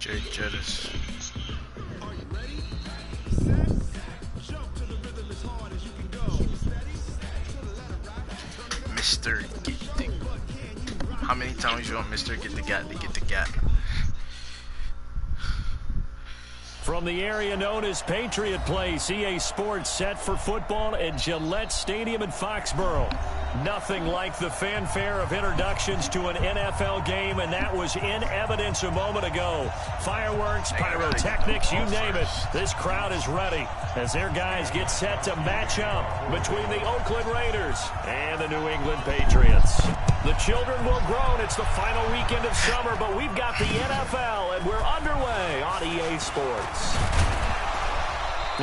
JJettas. Are you ready? Set. Jump to the rhythm as hard as you can go. Steady. To the letter right. Mr. Get the. How many times you want Mr. Get the Gat to get the Gat? From the area known as Patriot Place, EA Sports set for football at Gillette Stadium in Foxborough. Nothing like the fanfare of introductions to an NFL game, and that was in evidence a moment ago. Fireworks, pyrotechnics, you name it. This crowd is ready as their guys get set to match up between the Oakland Raiders and the New England Patriots. The children will groan. It's the final weekend of summer, but we've got the NFL, and we're underway on EA Sports.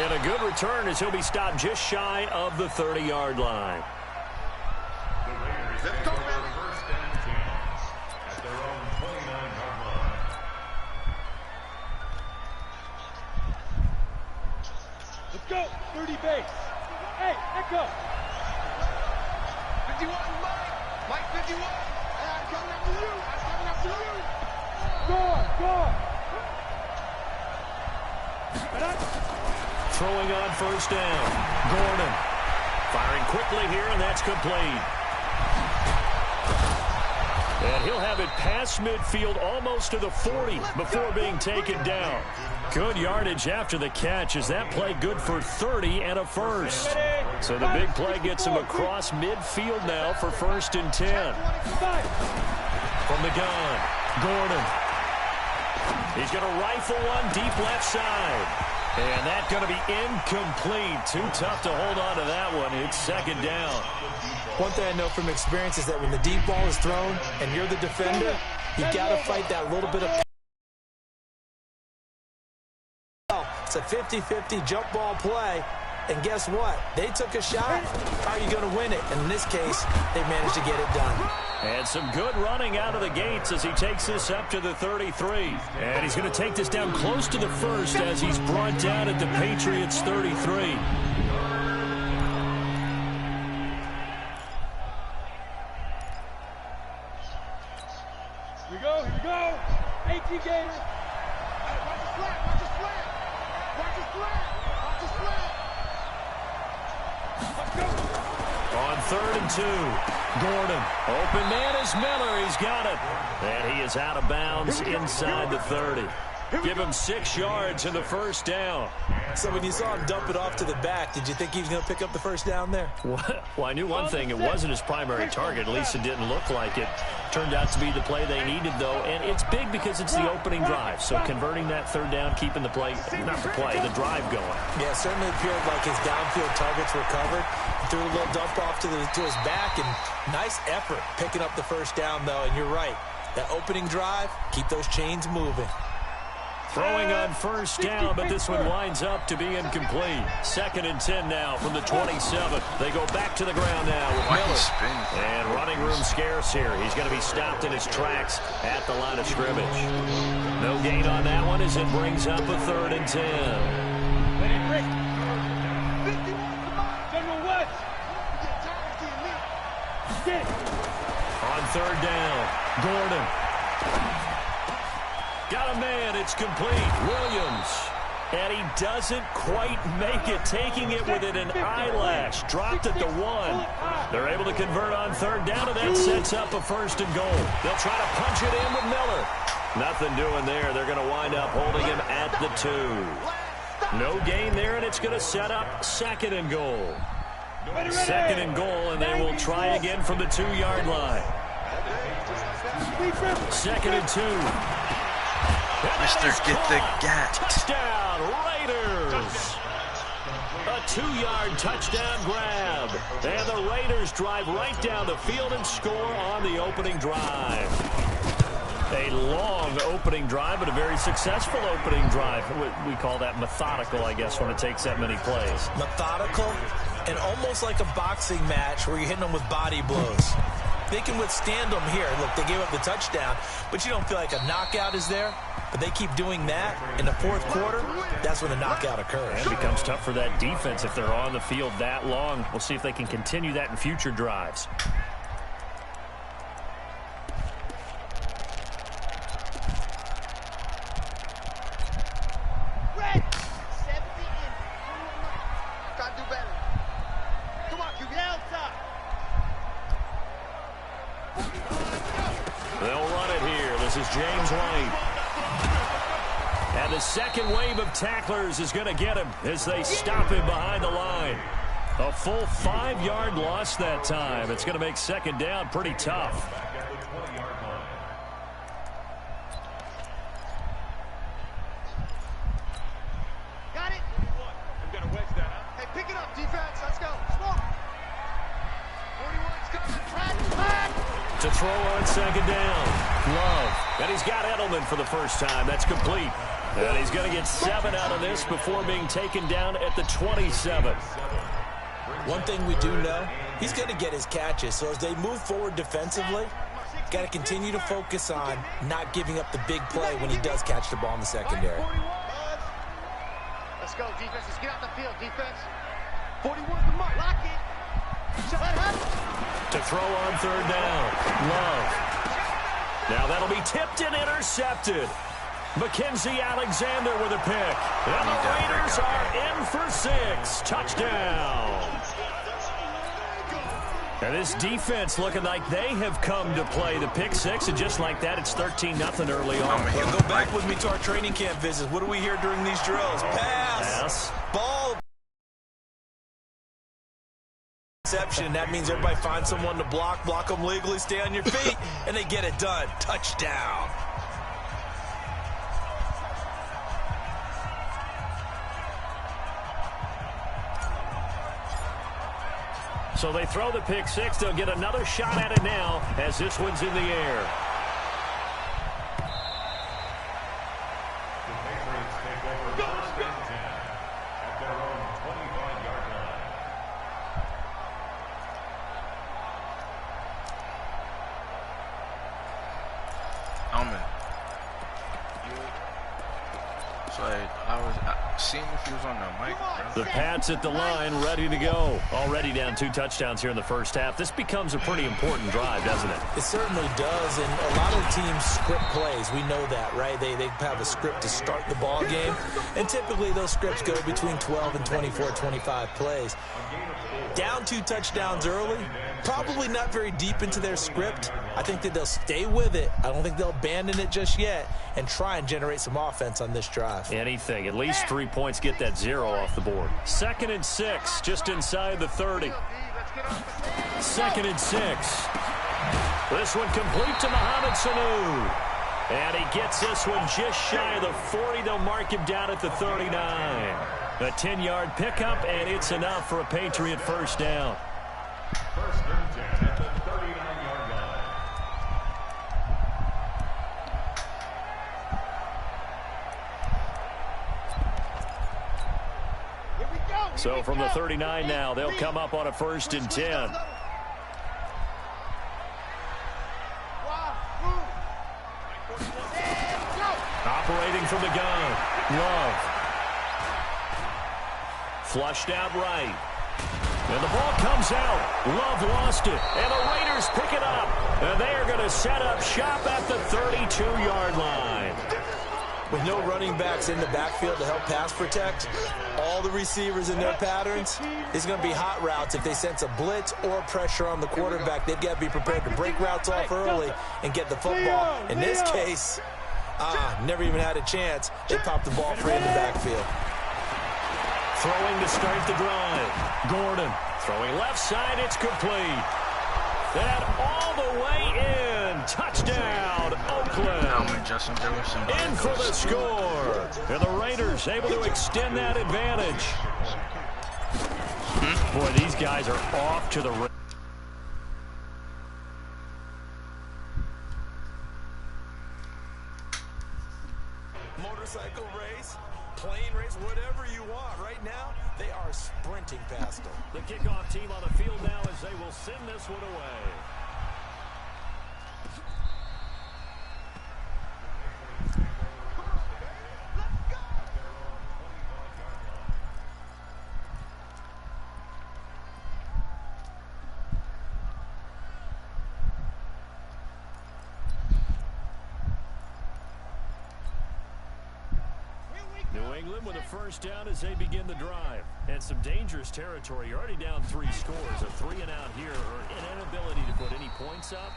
And a good return as he'll be stopped just shy of the 30-yard line. Let's go, man. First and 10 at their own 29-yard line. Let's go, 30 base. Hey, echo. 51, Mike 51. I'm coming after you. I'm coming after you. Go. Throwing on first down. Gordon firing quickly here, and that's complete. And he'll have it past midfield almost to the 40 before being taken down. Good yardage after the catch as that play good for 30 and a first. So the big play gets him across midfield now for 1st and 10. From the gun, Gordon. He's going to rifle one deep left side. And that's going to be incomplete. Too tough to hold on to that one. It's 2nd down. One thing I know from experience is that when the deep ball is thrown and you're the defender, you got to fight that little bit of... It's a 50-50 jump ball play. And guess what? They took a shot. How are you going to win it? And in this case, they managed to get it done. And some good running out of the gates as he takes this up to the 33. And he's going to take this down close to the 1st as he's brought down at the Patriots' 33. Here we go. 18 Gators. Watch the flat. Watch the flat. Let's go. On 3rd and 2, Gordon. Open man is Miller. He's got it. And he is out of bounds inside the 30. Give him 6 yards in the first down. So when you saw him dump it off to the back, did you think he was going to pick up the first down there? Well, I knew one thing. It wasn't his primary target. At least it didn't look like it. Turned out to be the play they needed, though. And it's big because it's the opening drive. So converting that 3rd down, keeping the play, not the play, the drive going. Yeah, certainly appeared like his downfield targets were covered. Threw a little dump off to his back, and nice effort picking up the first down, though. And you're right. That opening drive, keep those chains moving. Throwing on first down, but this one winds up to be incomplete. 2nd and 10 now from the 27. They go back to the ground now with Miller. And running room scarce here. He's going to be stopped in his tracks at the line of scrimmage. No gain on that one as it brings up a 3rd and 10. General West. On 3rd down, Gordon. Got a man, it's complete. Williams. And he doesn't quite make it, taking it within an eyelash. Dropped at the 1. They're able to convert on 3rd down, and that sets up a 1st and goal. They'll try to punch it in with Miller. Nothing doing there. They're going to wind up holding him at the 2. No gain there, and it's going to set up 2nd and goal. 2nd and goal, and they will try again from the 2-yard line. 2nd and 2. Mr. Get the Gat. Touchdown, Raiders. A 2-yard touchdown grab. And the Raiders drive right down the field and score on the opening drive. A long opening drive, but a very successful opening drive. We call that methodical, I guess, when it takes that many plays. Methodical and almost like a boxing match where you're hitting them with body blows. They can withstand them here. Look, they gave up the touchdown, but you don't feel like a knockout is there. But they keep doing that in the 4th quarter. That's when the knockout occurs. And it becomes tough for that defense if they're on the field that long. We'll see if they can continue that in future drives. They'll run it here. This is James White. And the second wave of tacklers is going to get him as they stop him behind the line. A full 5-yard loss that time. It's going to make second down pretty tough. Got it. I'm going to wedge that up. Hey, pick it up, defense. Let's go. Smoke. 41's coming. Track. To throw on second down. Love. And he's got Edelman for the first time. That's complete. And he's going to get 7 out of this before being taken down at the 27. One thing we do know, he's going to get his catches. So as they move forward defensively, got to continue to focus on not giving up the big play when he does catch the ball in the secondary. Let's go, defense. Let's get out the field, defense. 41's the mark. Lock it. To throw on third down. Love. Now that'll be tipped and intercepted. Mackenzie Alexander with a pick. And the Raiders are in for 6. Touchdown. And this defense looking like they have come to play the pick 6, and just like that, it's 13-0 early on. Well, go back with me to our training camp visits. What do we hear during these drills? Pass. Ball. Interception. That means everybody finds someone to block them legally, stay on your feet, and they get it done. Touchdown. So they throw the pick 6. They'll get another shot at it now as this one's in the air. The Patriots take over first and 10 at their own 25-yard line. So I was seeing if he was on the mic. The Pats at the line, ready to go. Already down 2 touchdowns here in the first half. This becomes a pretty important drive, doesn't it? It certainly does, and a lot of teams script plays. We know that, right? They have a script to start the ball game, and typically those scripts go between 12 and 24, 25 plays. Down 2 touchdowns early, probably not very deep into their script. I think that they'll stay with it. I don't think they'll abandon it just yet and try and generate some offense on this drive. Anything. At least 3 points, get that 0 off the board. 2nd and 6, just inside the 30. 2nd and 6. This one complete to Mohamed Sanu. And he gets this one just shy of the 40. They'll mark him down at the 39. A 10-yard pickup, and it's enough for a Patriot first down. First and 10 at the 39-yard line. So from the 39 now, they'll come up on a 1st and 10. Operating from the gun. Love. Flushed out right. And the ball comes out. Love lost it. And the Raiders pick it up. And they are going to set up shop at the 32-yard line. With no running backs in the backfield to help pass protect, all the receivers in their patterns, it's going to be hot routes. If they sense a blitz or pressure on the quarterback, they've got to be prepared to break routes off early and get the football. In this case, never even had a chance. They popped the ball free in the backfield. Throwing to start the drive. Gordon throwing left side. It's complete. That all the way in. Touchdown, Oakland. In for the score. And the Raiders able to extend that advantage. Boy, these guys are off to the races. Motorcycle race, plane race, whatever you want. Right now, they are sprinting past them. The kickoff team on the field now as they will send this one away. New England with a first down as they begin the drive. And some dangerous territory. You're already down 3 scores. A 3 and out here, or an inability to put any points up.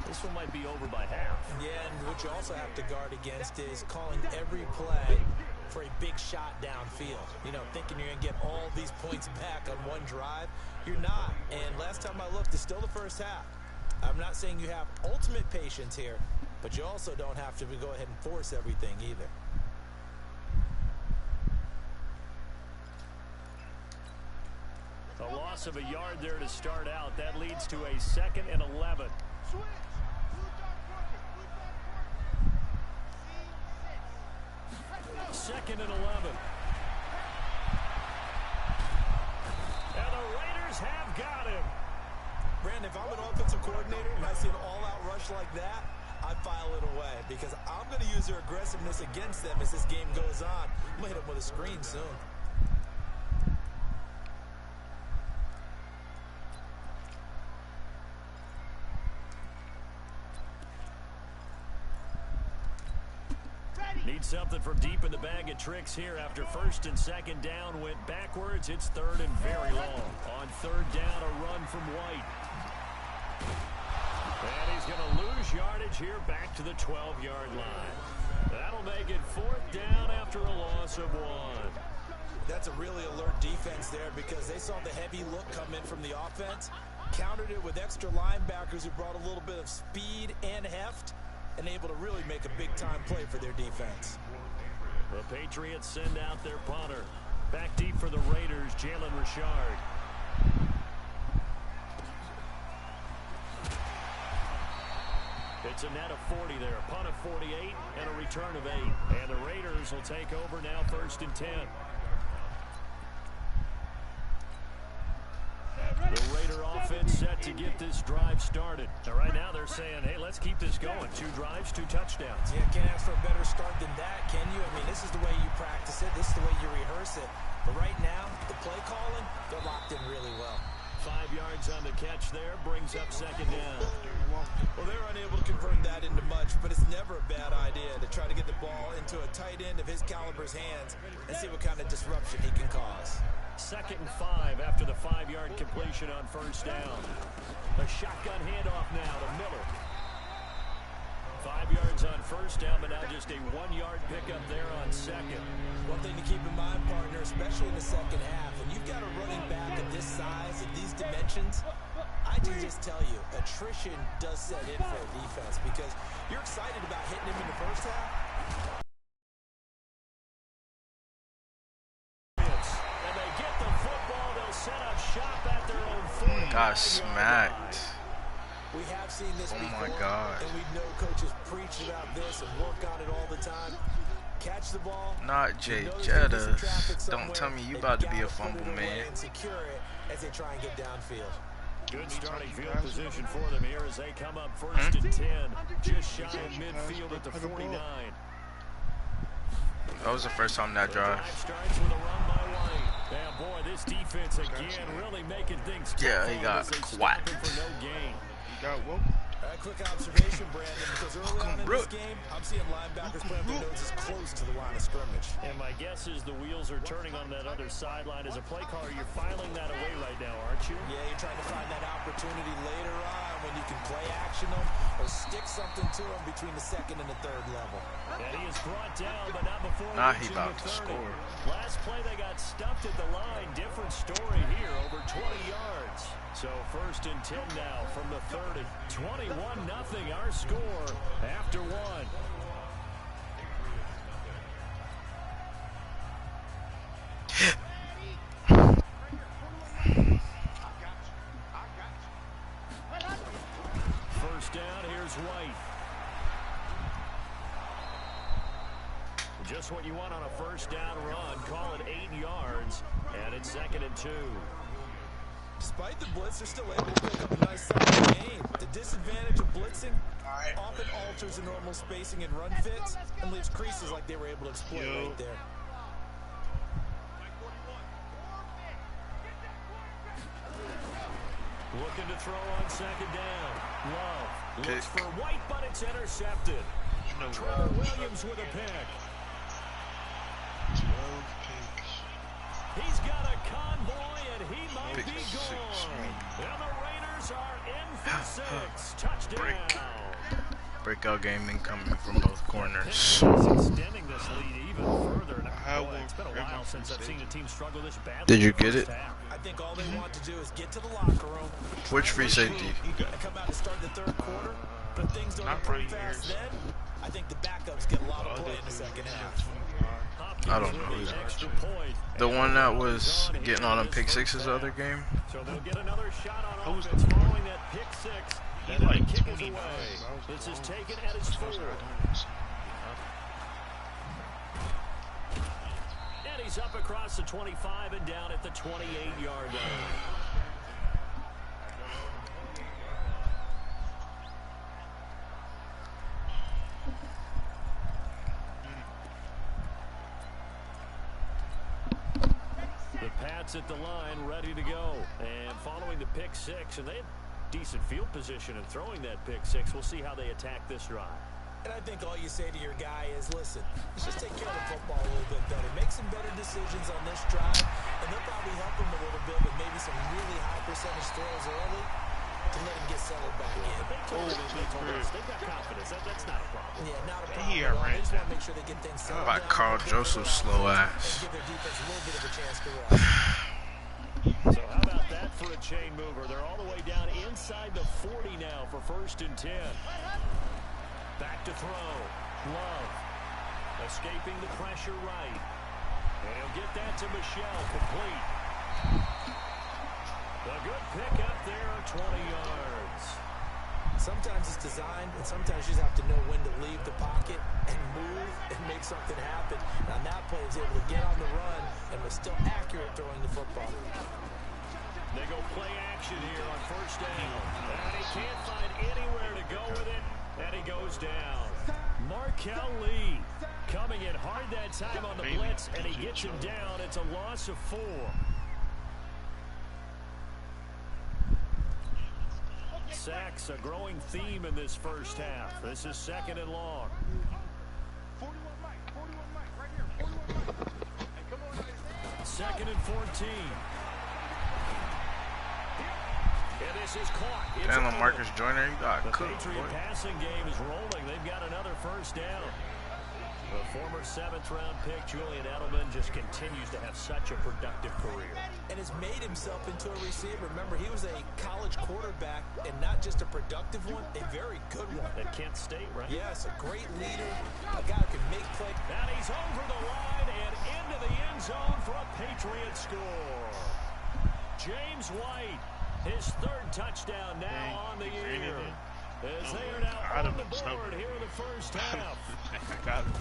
This one might be over by half. Yeah, and what you also have to guard against is calling every play for a big shot downfield. You know, thinking you're going to get all these points back on one drive. You're not. And last time I looked, it's still the first half. I'm not saying you have ultimate patience here, but you also don't have to go ahead and force everything either. A loss of a yard there to start out. That leads to a 2nd and 11. Second and 11. And the Raiders have got him. Brandon, if I'm an offensive coordinator and I see an all-out rush like that, I file it away because I'm going to use their aggressiveness against them as this game goes on. I'm going to hit them with a screen soon. Need something from deep in the bag of tricks here after 1st and 2nd down went backwards. It's 3rd and very long. On 3rd down, a run from White. And he's going to lose yardage here back to the 12-yard line. That'll make it 4th down after a loss of 1. That's a really alert defense there because they saw the heavy look come in from the offense, countered it with extra linebackers who brought a little bit of speed and heft, and able to really make a big-time play for their defense. The Patriots send out their punter. Back deep for the Raiders, Jalen Richard. It's a net of 40 there, a punt of 48, and a return of 8. And the Raiders will take over now 1st and 10. The Raider offense set to get this drive started. Now, right now they're saying, hey, let's keep this going. 2 drives, 2 touchdowns. Yeah, can't ask for a better start than that, can you? I mean, this is the way you practice it. This is the way you rehearse it. But right now, the play calling, they're locked in really well. 5 yards on the catch there, brings up 2nd down. Well, they're unable to convert that into much, but it's never a bad idea to try to get the ball into a tight end of his caliber's hands and see what kind of disruption he can cause. 2nd and 5 after the 5-yard completion on 1st down. A shotgun handoff now to Miller. 5 yards on 1st down, but now just a 1-yard pickup there on 2nd. One thing to keep in mind, partner, especially in the second half, when you've got a running back of this size, of these dimensions, I can just tell you, attrition does set in for a defense because you're excited about hitting him in the first half. And they get the football. They'll set up shop at their own 40. Got smacked. We have seen this before, my God. and we know coaches preach about this and work on it all the time. Catch the ball. Not JJettas. Don't tell me you about to be a fumble man. And secure it as they try and get downfield. Good starting field position for them here as they come up 1st and 10. Just shy of midfield at the 49. That was the first time that drive. Starts with a run by White. Yeah, boy, this defense again really making things tough. Yeah, he got as they whacked. stop him for no gain. Got woke. Quick observation, Brandon, because early on in this game, I'm seeing linebackers playing their noses close to the line of scrimmage. And my guess is the wheels are turning on that other sideline. As a play caller, you're filing that away right now, aren't you? Yeah, you're trying to find that opportunity later on when you can play action them or stick something to them between the 2nd and the 3rd level. And he is brought down, but not before Now he reaching about the to 30. score. Last play, they got stuffed at the line. Different story here, over 20 yards. So 1st and 10 now from the 30. 21-0 our score after 1. First down, here's White. Just what you want on a 1st down run. Call it 8 yards, and it's 2nd and 2. Despite the blitz, they're still able to pick up a nice solid gain. The disadvantage of blitzing often alters the normal spacing and run fits and leaves creases like they were able to exploit right there. Looking to throw on 2nd down. Love looks for White, but it's intercepted. Trevor Williams with a pick. 12 picks. He's got a convoy, and he might Pick be 6, gone. man. And the Raiders Jets are in for 6. Touchdown. Breakout game incoming from both corners. Extending this lead even further. It's been a while since I've seen a team struggle this badly. Did you get it? I think all they want to do is get to the locker room. Which free safety? Come out to start the third quarter, but things don't improve fast then. I think the backups get a lot of play in the second half. I don't know. The one that was getting all them pick sixes the other game. So they'll get another shot on offense following that pick six. And then the kick is away. This is taken at his 4. And he's up across the 25 and down at the 28-yard line. The Pats at the line, ready to go. And following the pick six, and they had decent field position in throwing that pick six. We'll see how they attack this drive. And I think all you say to your guy is, listen, let's just take care of the football a little bit better. Make some better decisions on this drive, and they'll probably help him a little bit with maybe some really high percentage throws early to let him get settled back in. They've got confidence. That's not a problem. Yeah, not a problem. They just want to make sure they get things settled By down. Carl Joseph's slow ass. Give their defense a little bit of a chance to rest. So how about that for a chain mover? They're all the way down inside the 40 now for 1st and 10. Back to throw. Love. Escaping the pressure right. And he'll get that to Michelle. Complete. A good pick up there, 20 yards. Sometimes it's designed, and sometimes you just have to know when to leave the pocket and move and make something happen. And on that play, he was able to get on the run and was still accurate throwing the football. They go play action here on 1st down. And he can't find anywhere to go with it. And he goes down. Markel Lee coming in hard that time on the blitz, and he gets him down. It's a loss of 4. Sacks, a growing theme in this first half. This is 2nd and long. 41 Mike, right here. 41 Mike. Hey, come on, guys. 2nd and 14. And this is caught. It's Damn, over. Marcus Joyner, you got The cooked, Patriot boy. passing game is rolling. They've got another 1st down. The former 7th-round pick, Julian Edelman, just continues to have such a productive career. And has made himself into a receiver. Remember, he was a college quarterback, and not just a productive one, a very good one. At Kent State, right? Yes, a great leader, a guy who can make plays. And he's over the line and into the end zone for a Patriot score. James White, his 3rd touchdown now on the year. As they are now on the board here in the first half. I got it.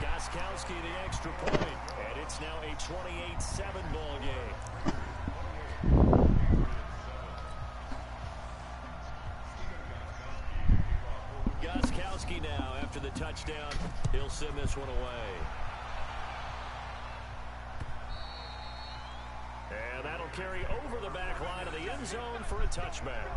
Gostkowski the extra point, and it's now a 28-7 ball game. Gostkowski now after the touchdown, he'll send this one away. And that'll carry over the back line of the end zone for a touchback.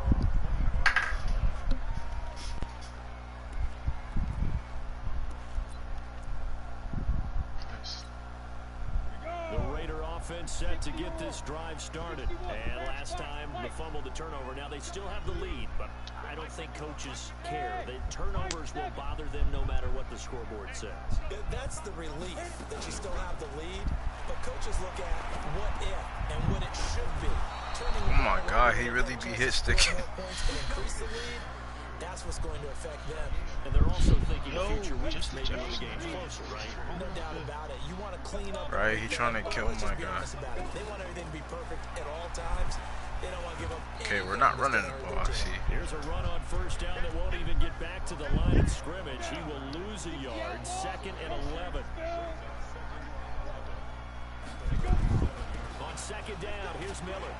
The Raider offense set to get this drive started. And last time, the fumble, the turnover. Now they still have the lead, but I don't think coaches care. The turnovers will bother them no matter what the scoreboard says. That's the relief that you still have the lead. But coaches look at what if and what it should be. Oh my God, he really be hit sticking. Increase the lead. That's what's going to affect them. And they're also thinking future weeks, maybe when the game's closer, right? No doubt about it. You want to clean up. Right, he trying to kill my guy. They want everything to be perfect at all times. They don't want to give up. Okay, we're not running the ball, I see. Here's a run on 1st down that won't even get back to the line of scrimmage. He will lose a yard. 2nd and 11. On 2nd down, here's Miller.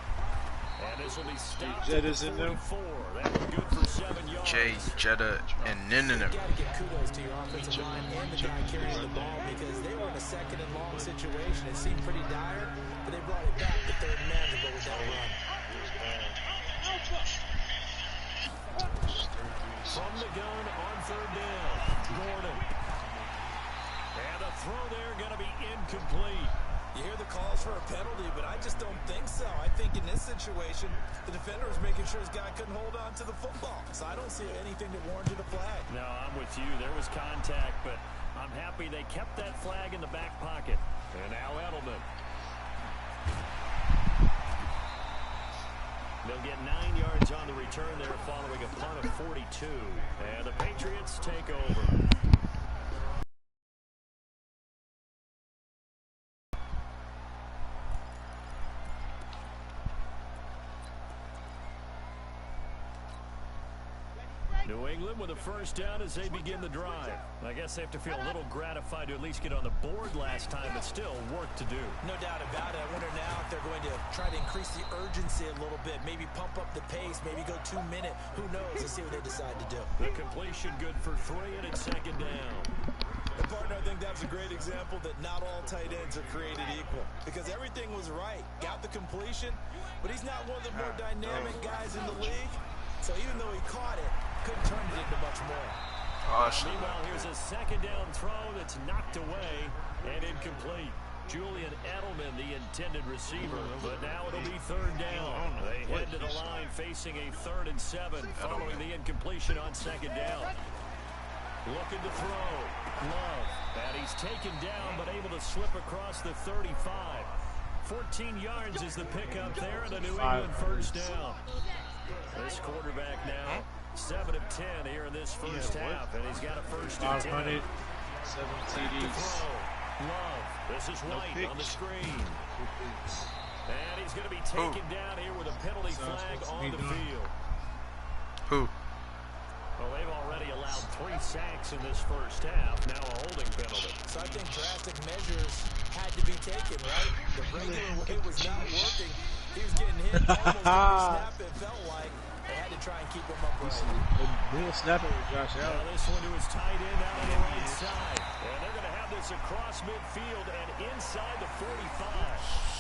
And this will be stopped at the 44. That was good for 7 yards. JJettas and Ninin. You got to give kudos to your offensive line and the guy carrying the ball because they were in a 2nd and long situation. It seemed pretty dire, but they brought it back to 3rd and man to go with that run. From the gun on 3rd down, Gordon. And the throw there going to be incomplete. You hear the calls for a penalty, but I just don't think so. I think in this situation, the defender was making sure his guy couldn't hold on to the football. So I don't see anything that warranted a flag. No, I'm with you. There was contact, but I'm happy they kept that flag in the back pocket. And now Edelman. They'll get 9 yards on the return there following a punt of 42. And the Patriots take over. New England with a first down as they begin the drive. I guess they have to feel a little gratified to at least get on the board last time, but still work to do. No doubt about it. I wonder now if they're going to try to increase the urgency a little bit, maybe pump up the pace, maybe go 2 minute. Who knows? Let's see what they decide to do. The completion good for 3, and it's second down. And partner, I think that's a great example that not all tight ends are created equal, because everything was right. Got the completion, but he's not one of the more dynamic guys in the league. So even though he caught it, couldn't turn it into much more. Meanwhile, here's a second down throw that's knocked away and incomplete. Julian Edelman, the intended receiver, but now it'll be third down. They head to the line facing a 3rd and 7 following the incompletion on second down. Looking to throw. Love. And he's taken down but able to slip across the 35. 14 yards is the pickup there and a New England first down. This quarterback now 7 of 10 here in this first half, and he's got a first and 10. 7 TDs. Love. This is White on the screen. And he's going to be taken down here with a penalty flag on the field. Who? Well, they've already allowed 3 sacks in this first half. Now a holding penalty. So I think drastic measures had to be taken, right? The regular way was not working. He was getting hit almost every snap, it felt like. They had to try and keep him upright. Real snapping with Josh Allen. Now this one to his tight end out on the right side. And they're going to have this across midfield and inside the 45.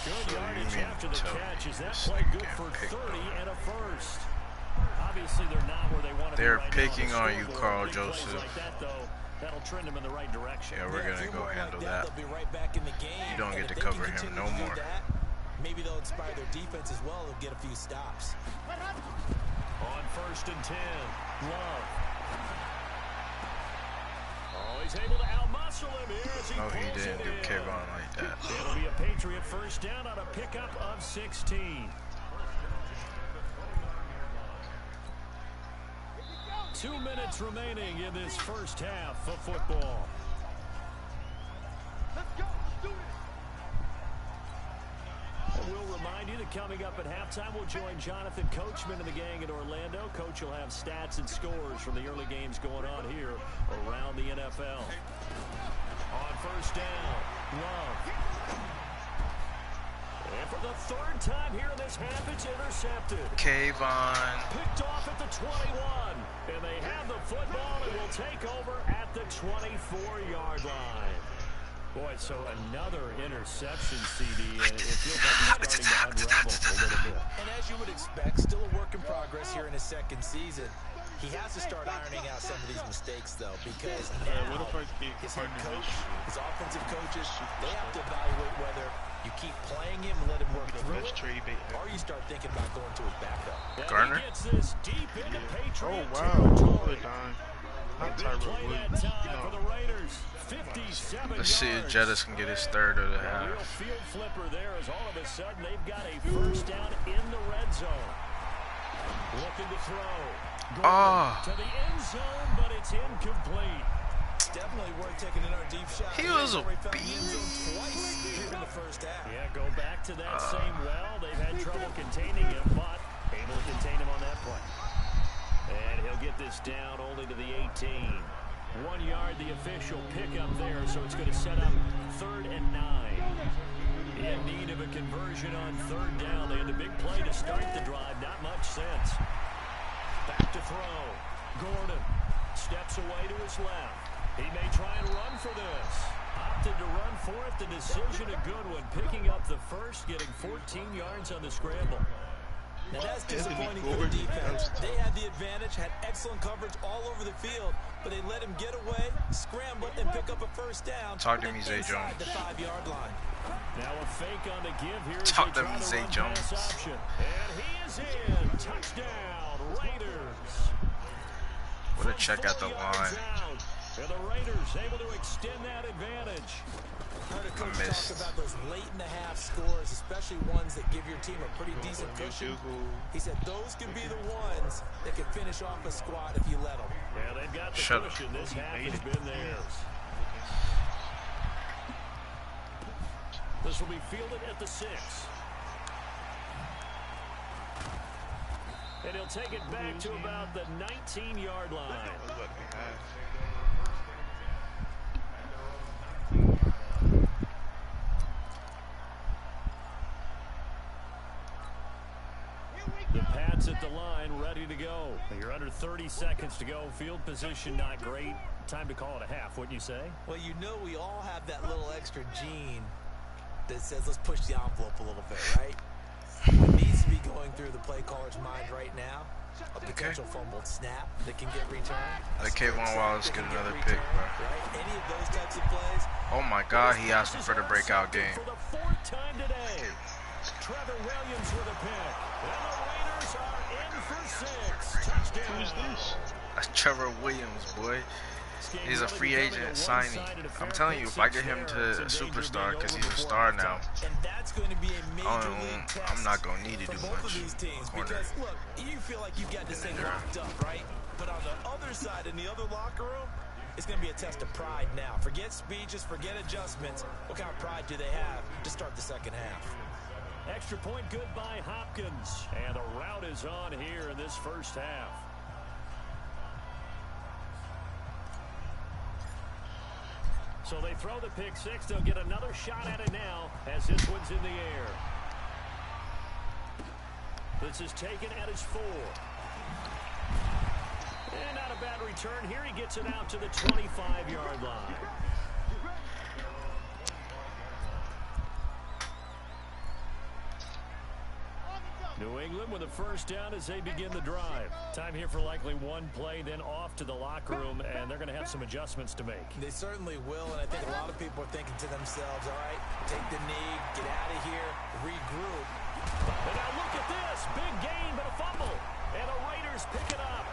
Good yardage after the catch. Is that play good for 30 and a first? Obviously, they're not where they want to be. They're right picking now. on you, Carl Joseph. Like that, though, that'll trend them in the right direction. Yeah, we're gonna go handle that. They'll be right back in the game. You don't get And to if they cover can him continue no to do more. that, maybe they'll inspire their defense as well. They'll get a few stops. On 1st and 10, Love. Oh, he's able to outmuscle him here as he No, he pulls didn't it do in. Kayvon like that. It'll be a Patriot first down on a pickup of 16. 2 minutes remaining in this first half of football. Let's go. Do it. We'll remind you that coming up at halftime, we'll join Jonathan Coachman and the gang in Orlando. Coach will have stats and scores from the early games going on here around the NFL. On first down, Love. And for the 3rd time here in this half, it's intercepted. Kayvon. Picked off at the 21. And they have the football and will take over at the 24-yard line. Boy, so another interception, CD, and it feels like it's starting to unravel a little bit. And as you would expect, still a work in progress here in his 2nd season. He has to start ironing out some of these mistakes, though, because now his head coach, his offensive coaches, they have to evaluate whether you keep playing him and let him work through it, or you start thinking about going to his backup. Garner? He gets this deep into Patriot Totally territory. dying. Big play that time for the Raiders. 57 Let's see if yards. Jettas can get his 3rd of the A real half. field flipper there as all of a sudden they've got a first down in the red zone. Looking to throw. Gordon to the end zone, but it's incomplete. Definitely worth taking in our deep shot. He was a Where he found the end beast. zone twice here in the first half. Yeah, go back to that same well. They've had trouble containing him, but able to contain him on that play. And he'll get this down only to the 18. 1 yard, the official pickup there, so it's going to set up 3rd and 9. In need of a conversion on 3rd down. They had a big play to start the drive. Not much sense. Back to throw. Gordon steps away to his left. He may try and run for this. Opted to run for it. The decision a good one. Picking up the first, getting 14 yards on the scramble. Now that's disappointing for the defense. They had the advantage, had excellent coverage all over the field, but they let him get away, scramble, and pick up a first down. Talk to me, Zay Jones. The 5-yard line. Now a fake on the give here. Talk to me, Zay Jones. Option. And he is in. Touchdown, Raiders. What a check at the line. And the Raiders able to extend that advantage. Heard a coach talk about those late-in-the-half scores, especially ones that give your team a pretty decent cushion. He said those could be the ones that could finish off a squad if you let them. Yeah, they've got the cushion. This half has been theirs. This will be fielded at the 6. And he'll take it back to about the 19-yard line. The Pats at the line, ready to go. You're under 30 seconds to go. Field position not great. Time to call it a half, wouldn't you say? Well, you know we all have that little extra gene that says let's push the envelope a little bit, right? What needs to be going through the play caller's mind right now, a potential fumbled snap that can get returned. Let Kayvon Wallace get another pick, bro. Right? Any of those types of plays. Oh my God, he asked for the breakout game. For the 4th time today, Trevor Williams with a pick. And the Raiders are in for 6. Touchdown. Who is this? That's Trevor Williams, boy. He's a free agent signing. I'm telling you, if I get him to a superstar, because he's a star now, And that's going to be a major league test I'm not going to need to do for both of much. these teams. Because, look, you feel like you've got this thing locked up, right? But on the other side, in the other locker room, it's going to be a test of pride now. Forget speeches, forget adjustments. What kind of pride do they have to start the second half? Extra point good by Hopkins. And the route is on here in this first half. So they throw the pick 6. They'll get another shot at it now as this one's in the air. This is taken at his 4. And not a bad return. Here he gets it out to the 25-yard line. New England with a first down as they begin the drive. Time here for likely one play, then off to the locker room, and they're going to have some adjustments to make. They certainly will, and I think a lot of people are thinking to themselves, all right, take the knee, get out of here, regroup. And now look at this. Big gain, but a fumble. And the Raiders pick it up.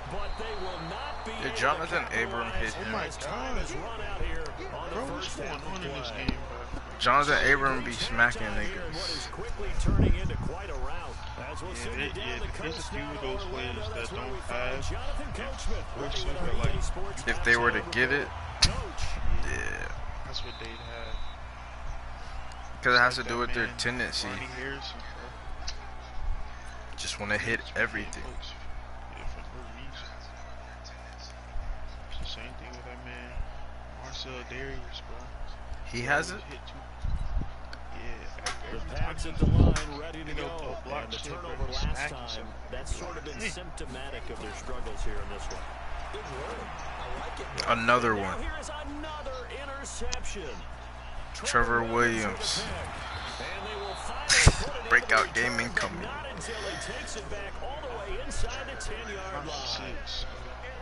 But they will not be Did able Jonathan to Abram hit him? Oh my as time God. is run out here on the Bro, what's first going half of on in this play. game, bro? Jonathan Abram be smacking Time here in what niggas. is quickly turning into quite a rout. As we'll send you down the there's a coast few now of to those Orlando. players That's that where we don't find have Jonathan Coachman, first with super, our like, EA Sports If they were to Halftime get it, Report. Coach. yeah. That's what they'd have. Because it has to Like do that with their man, tendency. Ronnie Harrison, bro. Just want to hit everything. Yeah, for no reason. It's the same thing with that man, Marcel Darius, bro. He has it? Hit too. The Yeah, Pats at the line, ready to They go. go block And the shit, turnover bro. last Smack time, himself. that's sort of been symptomatic of their struggles here in this one. Good word. I like it, bro. Another Now one. here is another interception. Trevor Williams. with a pick. And they will finally put it into Breakout the game return, incoming. but not until he takes it back all the way inside the 10-yard line. Six.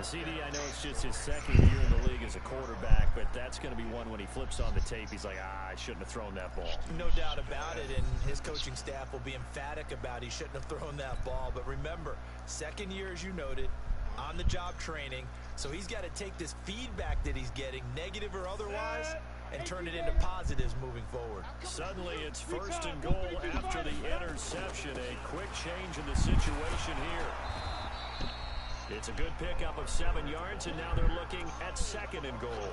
CD, I know it's just his second year in the league as a quarterback, but that's going to be one when he flips on the tape. He's like, I shouldn't have thrown that ball. No doubt about it, and his coaching staff will be emphatic about he shouldn't have thrown that ball. But remember, second year, as you noted, on-the-job training, so he's got to take this feedback that he's getting, negative or otherwise, and turn it into positives moving forward. Suddenly, it's 1st and goal after the interception. A quick change in the situation here. It's a good pickup of 7 yards, and now they're looking at 2nd and goal.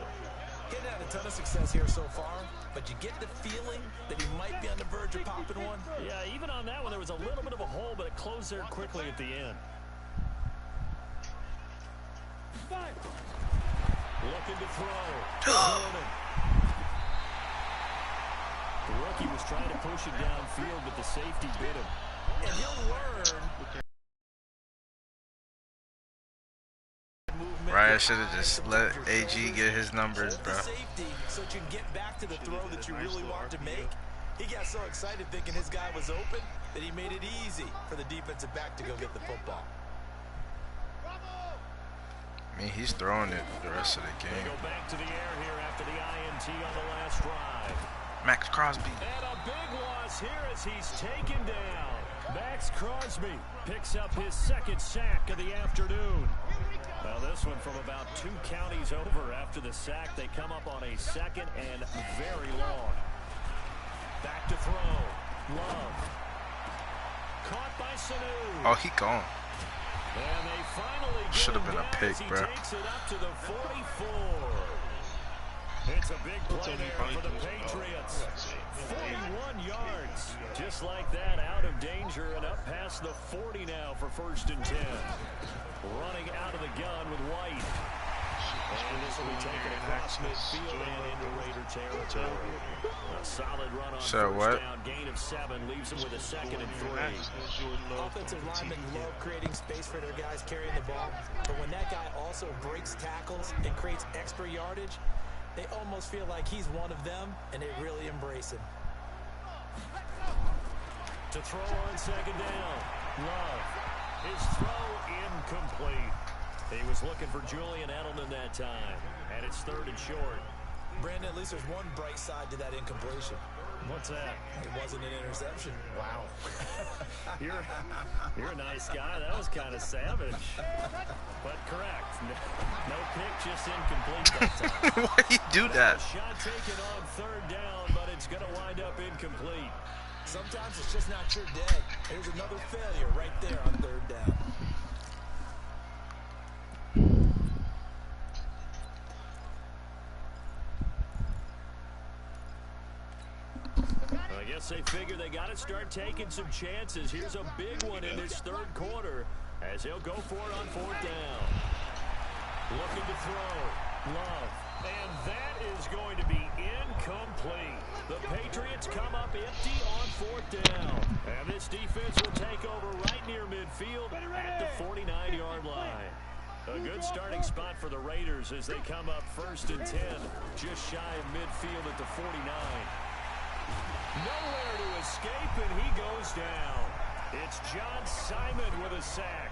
Getting had a ton of success here so far, but you get the feeling that he might be on the verge of popping one. Yeah, even on that one, there was a little bit of a hole, but it closed there quickly at the end. Looking to throw. The rookie was trying to push it downfield, but the safety bit him. And he'll learn. Right, I should have just let AG get his numbers, bro. Safety, so you can get back to the throw that you really want to make. He got so excited thinking his guy was open, that he made it easy for the defensive back to go get the football. I mean, he's throwing it the rest of the They game. go back to the air here after the INT on the last drive. Max Crosby. And a big loss here as he's taken down. Max Crosby picks up his second sack of the afternoon. Well, this one from about 2 counties over after the sack. They come up on a second and very long. Back to throw. Love. Caught by Sanu. Oh, he gone. And they finally get Should have him been a down pick, as he bro. takes it up to the 44. It's a big play there for the Patriots. 41 yards. Just like that, out of danger and up past the 40 now for 1st and 10. Running out of the gun with White. And this will be taken across midfield and into Raider territory. A solid run on first down. Gain of 7 leaves them with a 2nd and 3. Offensive linemen love creating space for their guys carrying the ball, but when that guy also breaks tackles and creates extra yardage, they almost feel like he's one of them, and they really embrace him. To throw on 2nd down. Love. His throw incomplete. He was looking for Julian Edelman that time, and it's 3rd and short. Brandon, at least there's one bright side to that incompletion. What's that? It wasn't an interception. Wow. You're a nice guy. That was kind of savage. But correct. No pick, just incomplete that time. Why he do that? Shot taken on 3rd down, but it's going to wind up incomplete. Sometimes it's just not your day. There's another failure right there on 3rd down. I guess they figure they got to start taking some chances. Here's a big one in this 3rd quarter as he'll go for it on 4th down. Looking to throw. Love. And that is going to be incomplete. The Patriots come up empty on 4th down. And this defense will take over right near midfield at the 49-yard line. A good starting spot for the Raiders as they come up 1st and 10, just shy of midfield at the 49. Nowhere to escape, and he goes down. It's John Simon with a sack.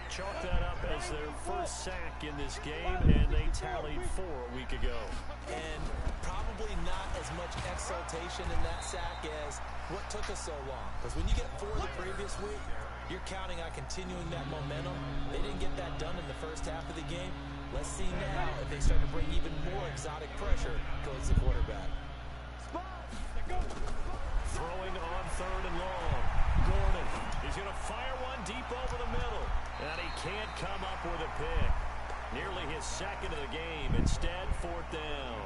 Chalk that up as their first sack in this game, and they tallied 4 a week ago. And probably not as much exultation in that sack as what took us so long. Because when you get 4 the previous week, you're counting on continuing that momentum. They didn't get that done in the first half of the game. Let's see now if they start to bring even more exotic pressure towards the quarterback. Throwing on 3rd and long. Gordon, he's going to fire one deep over the middle. And he can't come up with a pick. Nearly his 2nd of the game. Instead, 4th down.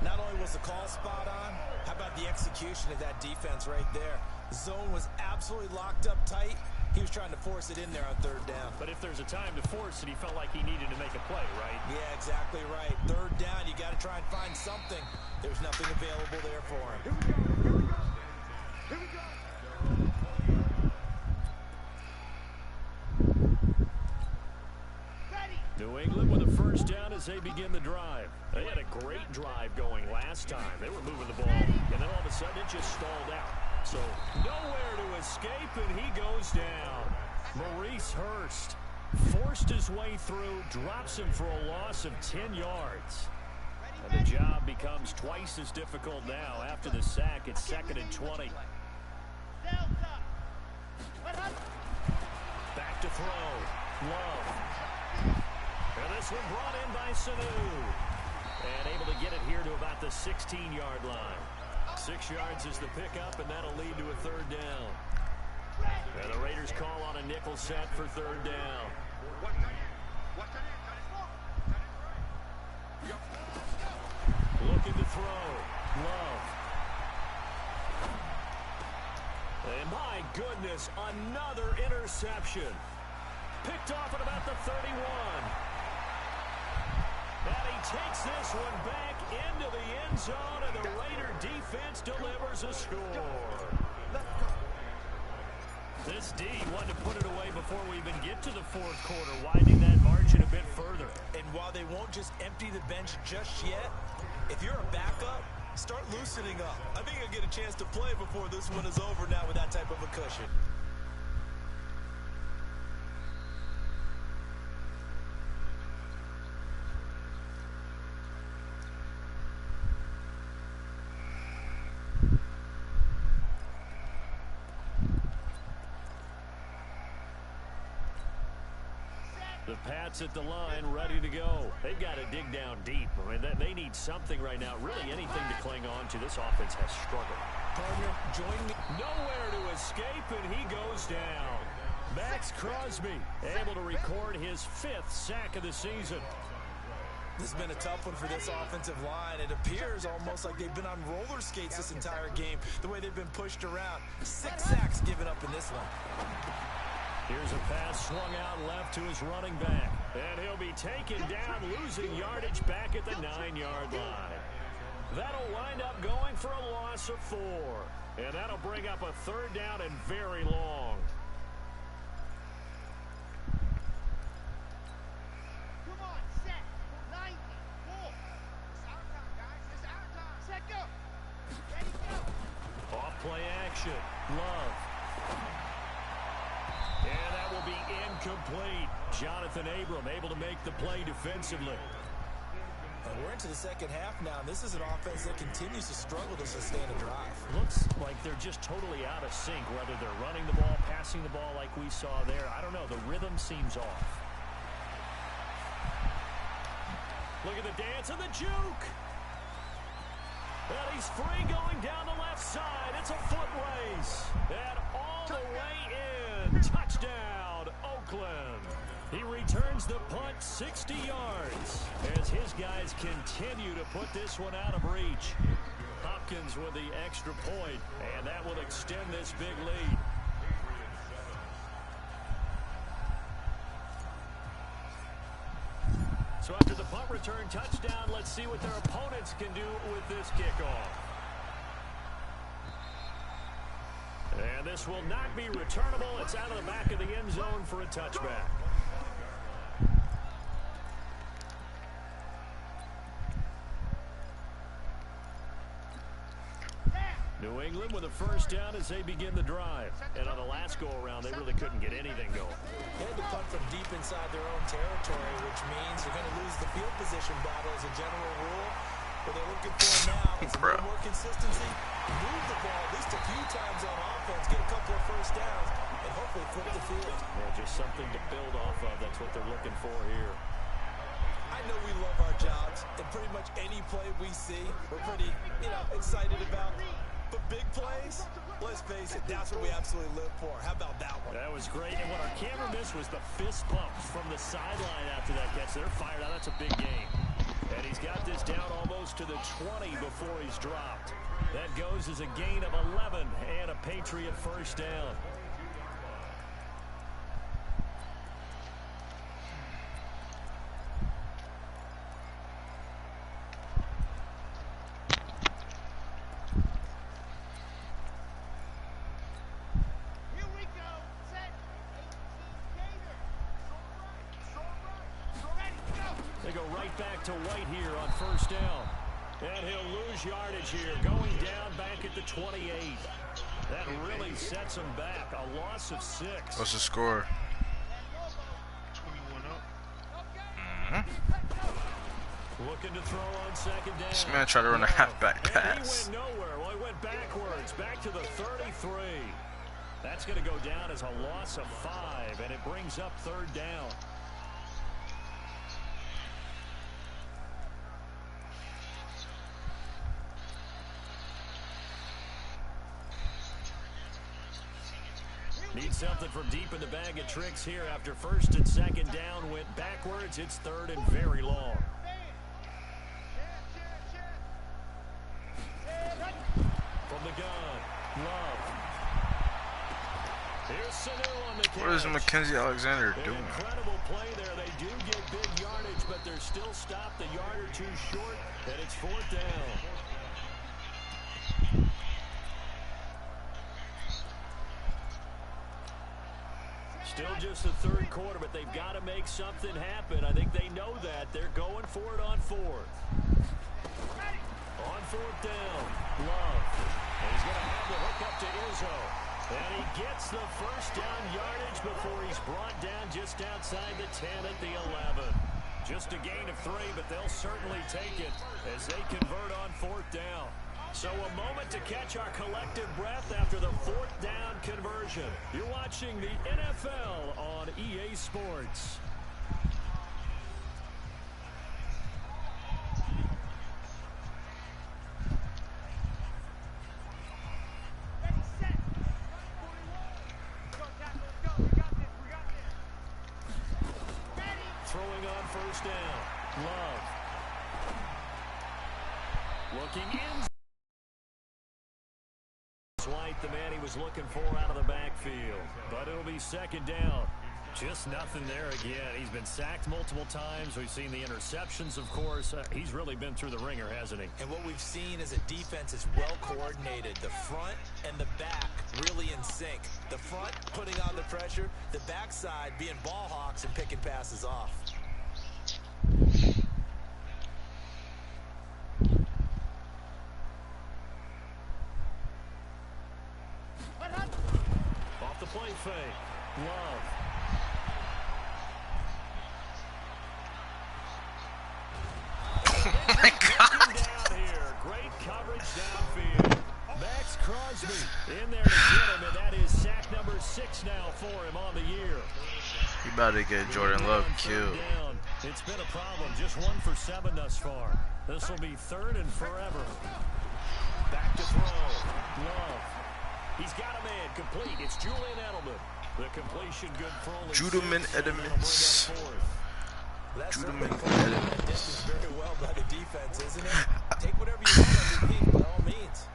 Not only was the call spot on, how about the execution of that defense right there? The zone was absolutely locked up tight. He was trying to force it in there on 3rd down. But if there's a time to force it, he felt like he needed to make a play, right? Yeah, exactly right. 3rd down, you got to try and find something. There's nothing available there for him. New England with a 1st down as they begin the drive. They had a great drive going last time. They were moving the ball, and then all of a sudden it just stalled out. So nowhere to escape, and he goes down. Maurice Hurst forced his way through, drops him for a loss of 10 yards. And the job becomes twice as difficult now. After the sack, it's 2nd and 20. Back to throw. Love. And this one brought in by Sanu. And able to get it here to about the 16-yard line. 6 yards is the pickup, and that'll lead to a 3rd down. And the Raiders call on a nickel set for 3rd down. Looking to throw. Love. And my goodness, another interception. Picked off at about the 31. And he takes this one back into the end zone, and the Raider defense delivers a score. This D wanted to put it away before we even get to the 4th quarter, widening that margin a bit further. And while they won't just empty the bench just yet, if you're a backup, Start loosening up. I think I'll get a chance to play before this one is over now with that type of a cushion. The Pats at the line, ready to go. They've got to dig down deep. I mean, they need something right now, really anything to cling on to. This offense has struggled. Partner, join me. Nowhere to escape, and he goes down. Max Crosby able to record his 5th sack of the season. This has been a tough one for this offensive line. It appears almost like they've been on roller skates this entire game, the way they've been pushed around. 6 sacks given up in this one. Here's a pass swung out left to his running back. And he'll be taken down, losing yardage back at the 9-yard line. That'll wind up going for a loss of 4. And that'll bring up a 3rd down and very long. Come on, set. 90. Full. It's our time, guys. It's our time. Set, go. Ready, go. Off play action. Love. And that will be incomplete. Jonathan Abram able to make the play defensively. And we're into the second half now, and this is an offense that continues to struggle to sustain a drive. Looks like they're just totally out of sync, whether they're running the ball, passing the ball like we saw there. I don't know. The rhythm seems off. Look at the dance and the juke. And he's free going down the left side. It's a foot race. And all the way in. Touchdown, Oakland. He returns the punt 60 yards as his guys continue to put this one out of reach. Hopkins with the extra point, and that will extend this big lead. So after the punt return touchdown, let's see what their opponents can do with this kickoff. And this will not be returnable. It's out of the back of the end zone for a touchback. New England with a first down as they begin the drive. And on the last go-around, they really couldn't get anything going. They had to punt from deep inside their own territory, which means they're going to lose the field position battle as a general rule. What they're looking for now is a little more consistency, move the ball at least a few times on offense, get a couple of first downs, and hopefully flip the field. Yeah, just something to build off of. That's what they're looking for here. I know we love our jobs, and pretty much any play we see, we're pretty, excited about. But big plays, let's face it, that's what we absolutely live for. How about that one? That was great. And what our camera missed was the fist pumps from the sideline after that catch. They're fired out. That's a big game. And he's got this down almost to the 20 before he's dropped. That goes as a gain of 11 and a Patriot first down. They go right back to White here on first down. And he'll lose yardage here, going down back at the 28. That really sets him back. A loss of 6. What's the score? 21 up. Looking to throw on second down. This man tried to run a halfback pass. And he went nowhere. Well, he went backwards, back to the 33. That's going to go down as a loss of 5, and it brings up third down. Need something from deep in the bag of tricks here after first and second down went backwards. It's third and very long. From the gun, Love. Here's Sanu on the catch. What is Mackenzie Alexander doing? Incredible play there. They do get big yardage, but they're still stopped a yard or two short, and it's fourth down. Still just the third quarter, but they've got to make something happen. I think they know that. They're going for it on fourth. On fourth down, Love. And he's going to have the hook up to Izzo. And he gets the first down yardage before he's brought down just outside the 10 at the 11. Just a gain of 3, but they'll certainly take it as they convert on fourth down. So a moment to catch our collective breath after the fourth down conversion. You're watching the NFL on EA Sports. Ready, set. Go, tackle, let's go. We got this. We got this. Ready. Throwing on first down. Love. Looking in. White, the man he was looking for out of the backfield. But it'll be second down. Just nothing there again. He's been sacked multiple times. We've seen the interceptions, of course. He's really been through the ringer, hasn't he? And what we've seen is a defense is well coordinated. The front and the back really in sync. The front putting on the pressure. The backside being ball hawks and picking passes off. Off the play fake. Love. Oh my God. Down here. Great coverage downfield. Max Crosby in there to get him, and that is sack number 6 now for him on the year. You about to get Jordan Love killed. It's been a problem. Just 1 for 7 thus far. This will be 3rd and forever. Back to throw. Love. He's got a man complete. It's Julian Edelman. The completion good for only Judeman 6. Edmonds. Judeman Edmonds. Very well by the defense, isn't it? Take whatever you want underneath, by all means.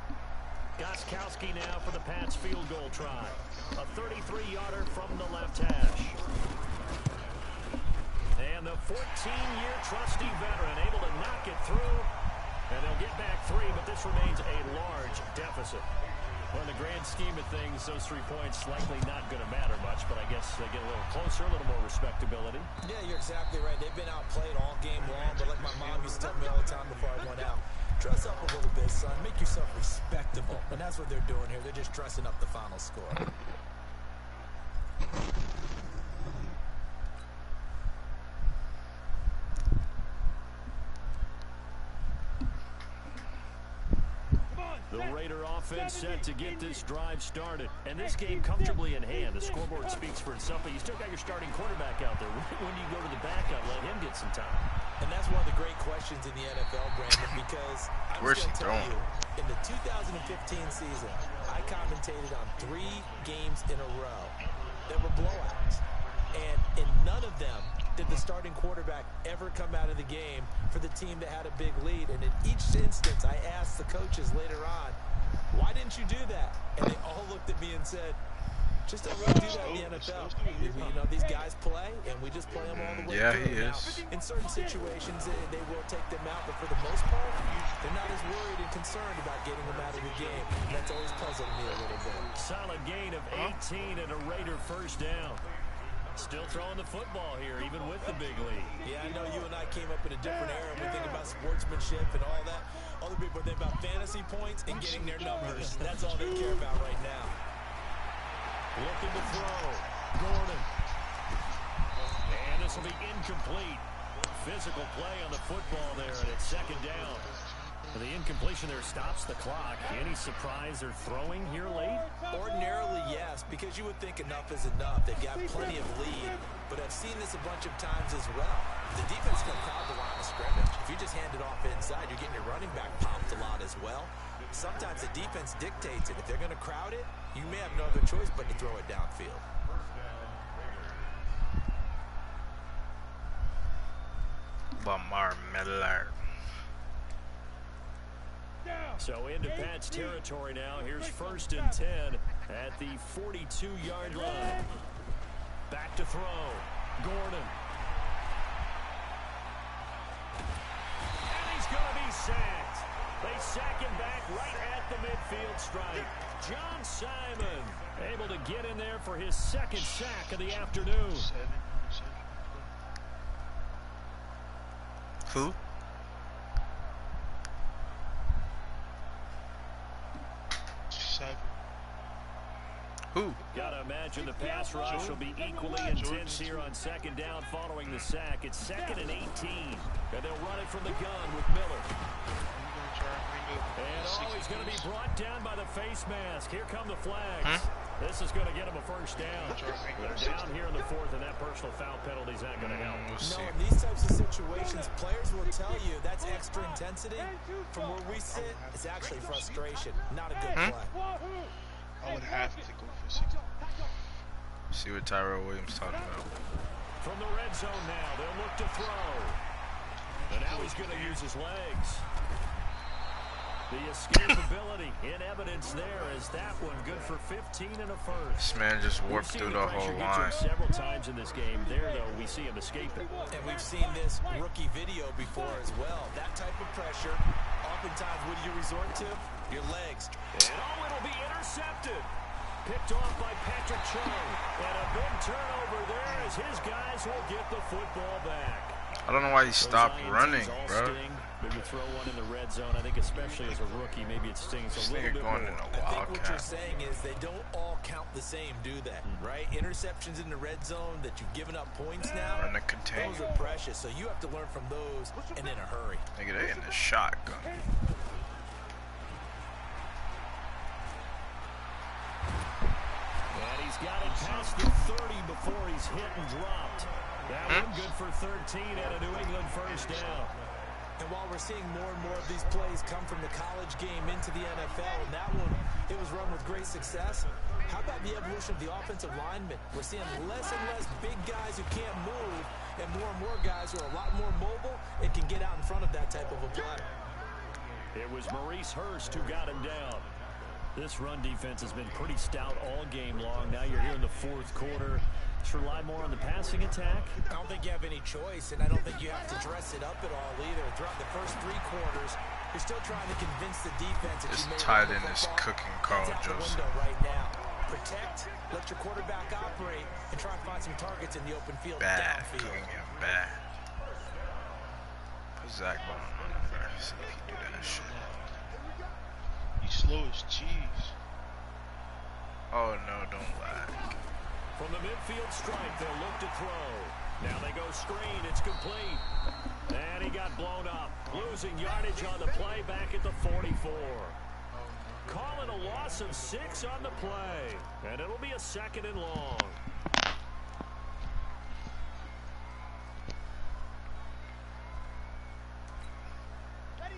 Gostkowski now for the Pats field goal try. A 33-yarder from the left hash. And the 14-year trusty veteran able to knock it through. And they'll get back 3, but this remains a large deficit. Well, in the grand scheme of things, those 3 points likely not going to matter much, but I guess they get a little closer, a little more respectability. Yeah, you're exactly right. They've been outplayed all game long, but like my mom used to tell me all the time before I went out, dress up a little bit, son. Make yourself respectable. And that's what they're doing here. They're just dressing up the final score. The Raider offense set to get this drive started. And this game comfortably in hand. The scoreboard speaks for itself, but you still got your starting quarterback out there. When do you go to the backup, let him get some time? And that's one of the great questions in the NFL, Brandon, because I'm Where's going he to tell throwing? you, in the 2015 season, I commentated on 3 games in a row that were blowouts. And in none of them did the starting quarterback ever come out of the game for the team that had a big lead. And in each instance, I asked the coaches later on, why didn't you do that? And they all looked at me and said, just don't really do that in the NFL. You know, these guys play, and we just play them all the way Yeah, through. he is. Now, in certain situations, they will take them out, but for the most part, they're not as worried and concerned about getting them out of the game. And that's always puzzled me a little bit. Solid gain of 18 and a Raider first down. Still throwing the football here, even with the big lead. Yeah, I know you and I came up in a different era, and we think about sportsmanship and all that. Other people think about fantasy points and getting their numbers. That's all they care about right now. Looking to throw. Gordon. And this will be incomplete. Physical play on the football there, and it's second down. And the incompletion there stops the clock. Any surprise they're throwing here late? Ordinarily, yes, because you would think enough is enough. They've got plenty of lead, but I've seen this a bunch of times as well. The defense can crowd the line of scrimmage. If you just hand it off inside, you're getting your running back popped a lot as well. Sometimes the defense dictates it. If they're going to crowd it, you may have no other choice but to throw it downfield. Lamar Miller. So into Pats territory now. Here's 1st and 10 at the 42-yard line. Back to throw. Gordon. And he's going to be sacked. They sack him back right at the midfield stripe. John Simon able to get in there for his 2nd sack of the afternoon. Who? Who? Gotta imagine the pass rush will be equally intense here on second down following the sack. It's 2nd and 18. And they'll run it from the gun with Miller. And he's going to be brought down by the face mask. Here come the flags. This is going to get him a first down. They're down here in the 4th, and that personal foul penalty is not going to help. We'll see. No, in these types of situations, players will tell you that's extra intensity. From where we sit, it's actually frustration, not a good play. I would have to go for 60. See what Tyrell Williams talking about. From the red zone now, they'll look to throw. And now he's going to use his legs. The escapability in evidence there is that one good for 15 and a first. This man just warped through the whole line. Several times in this game. There, though, we see him escaping. And we've seen this rookie video before as well. That type of pressure, oftentimes, what do you resort to? Your legs. And it'll be intercepted. Picked off by Patrick Chung. And a big turnover there as his guys will get the football back. I don't know why he stopped running, bro. Maybe throw one in the red zone. I think especially as a rookie, maybe it stings a little bit going more. in a I think what you're wildcat. saying is they don't all count the same, do they? Right? Interceptions in the red zone that you've given up points now, Run the container. those are precious. So you have to learn from those and in a hurry. Nigga, they in the shotgun. And he's got it past the 30 before he's hit and dropped. That one good for 13 and a New England first down. And while we're seeing more and more of these plays come from the college game into the NFL, and that one, it was run with great success. How about the evolution of the offensive linemen? We're seeing less and less big guys who can't move, and more guys who are a lot more mobile and can get out in front of that type of a play. It was Maurice Hurst who got him down. This run defense has been pretty stout all game long. Now you're here in the 4th quarter. Just rely more on the passing attack. I don't think you have any choice, and I don't think you have to dress it up at all either. Throughout the first 3 quarters, you're still trying to convince the defense that This you made tight the end is football. cooking Carl That's out the Joseph. window right now. Protect, let your quarterback operate, and try and find some targets in the open field Bad. downfield. Cooking him bad. Put Zach Bone on him, bro. See if he do that shit. He's slow as cheese. Oh no, don't lag. From the midfield stripe, they'll look to throw. Now they go screen. It's complete. And he got blown up. Losing yardage on the play back at the 44. Calling a loss of 6 on the play. And it'll be a 2nd and long. Ready.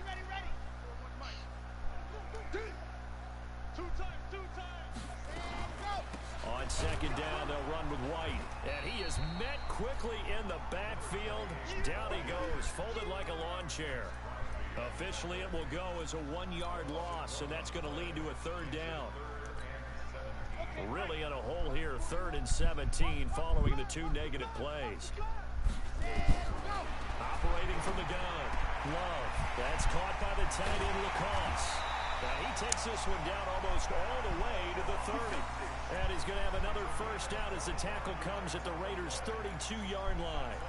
Two times. And go. On 2nd down, they'll run with White. And he is met quickly in the backfield. Down he goes, folded like a lawn chair. Officially, it will go as a 1-yard loss, and that's going to lead to a 3rd down. Really in a hole here, 3rd and 17 following the 2 negative plays. Operating from the gun. Love. That's caught by the tight end, Lacoste. And he takes this one down almost all the way to the 30. And he's going to have another first down as the tackle comes at the Raiders' 32-yard line.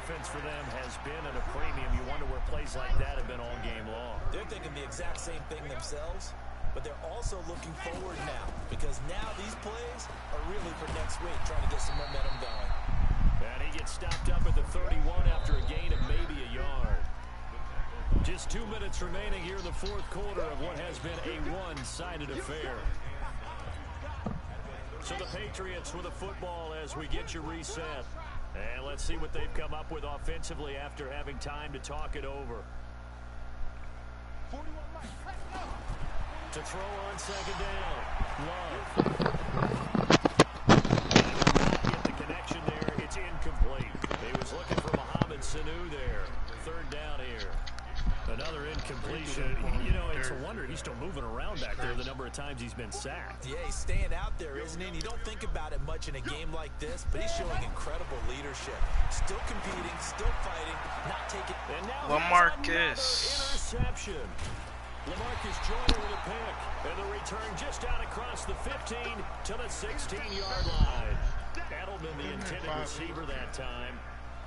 Offense for them has been at a premium. You wonder where plays like that have been all game long. They're thinking the exact same thing themselves, but they're also looking forward now, because now these plays are really for next week, trying to get some momentum going. And he gets stopped up at the 31 after a gain of maybe a yard. Just 2 minutes remaining here in the 4th quarter of what has been a one-sided affair. So the Patriots with a football as we get you reset. And let's see what they've come up with offensively after having time to talk it over. 41 Mike. Let's go. To throw on 2nd down. Love. Get the connection there. It's incomplete. He was looking for Mohamed Sanu there. 3rd down here. Another incompletion. You know, it's a wonder he's still moving around back there the number of times he's been sacked. Yeah, he's staying out there, isn't he? And you don't think about it much in a game like this, but he's showing incredible leadership. Still competing, still fighting, not taking... And now LaMarcus. Interception. LaMarcus Joyner with a pick. And the return just out across the 15 to the 16-yard line. Edelman, the intended receiver that time.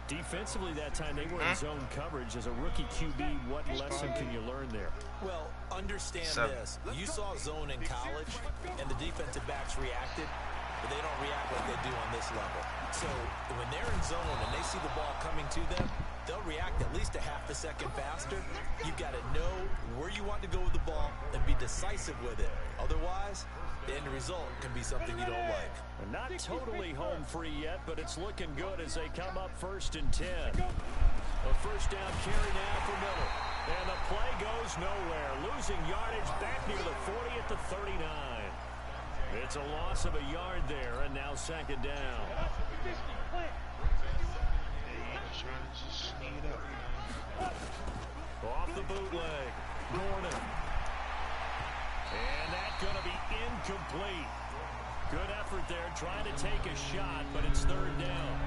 Defensively that time, they were in zone coverage. As a rookie QB, what lesson can you learn there? Well, understand this. You saw zone in college, and the defensive backs reacted, but they don't react like they do on this level. So when they're in zone and they see the ball coming to them, they'll react at least a half a second faster. You've got to know where you want to go with the ball and be decisive with it. Otherwise, the end result can be something you don't like. Not totally home free yet, but it's looking good as they come up 1st and 10. A first down carry now for Miller. And the play goes nowhere. Losing yardage back near the 40 at the 39. It's a loss of a yard there, and now 2nd down. Off the bootleg. Gordon. And that's going to be incomplete. Good effort there, trying to take a shot, but it's 3rd down.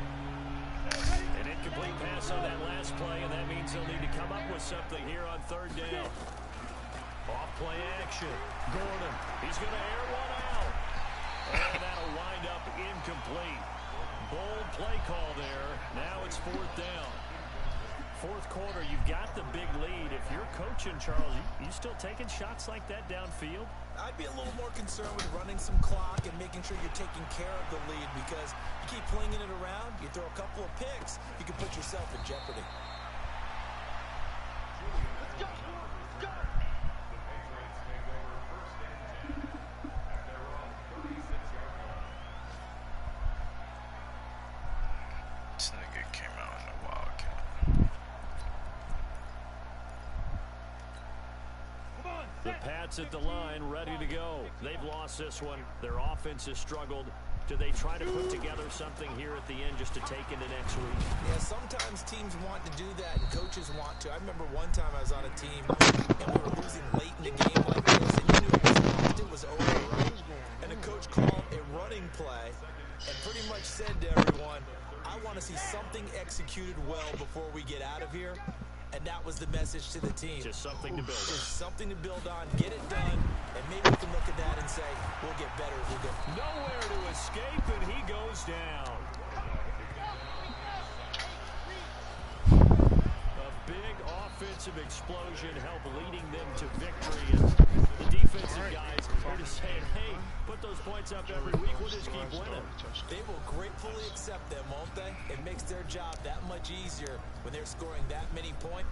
An incomplete pass on that last play, and that means they'll need to come up with something here on 3rd down. Off play action. Gordon, he's going to air one out. And that'll wind up incomplete. Bold play call there. Now it's 4th down. 4th quarter, you've got the big lead. If you're coaching, Charles, you still taking shots like that downfield? I'd be a little more concerned with running some clock and making sure you're taking care of the lead, because you keep flinging it around, you throw a couple of picks, you can put yourself in jeopardy. This nigga came out in the Wildcat. The Pats at the line, ready to go. They've lost this one. Their offense has struggled. Do they try to put together something here at the end just to take into next week? Yeah, sometimes teams want to do that and coaches want to. I remember one time I was on a team and we were losing late in the game like this, and you knew it was over, right? And the coach called a running play and pretty much said to everyone, I want to see something executed well before we get out of here. And that was the message to the team. Just something to build on. Just something to build on, get it done, and maybe we can look at that and say, we'll get better as we go. Nowhere to escape, and he goes down. A big offensive explosion helped leading them to victory. And the defensive guys are just saying, hey, put those points up every week. We'll just keep winning. They will gratefully accept them, won't they? It makes their job that much easier when they're scoring that many points.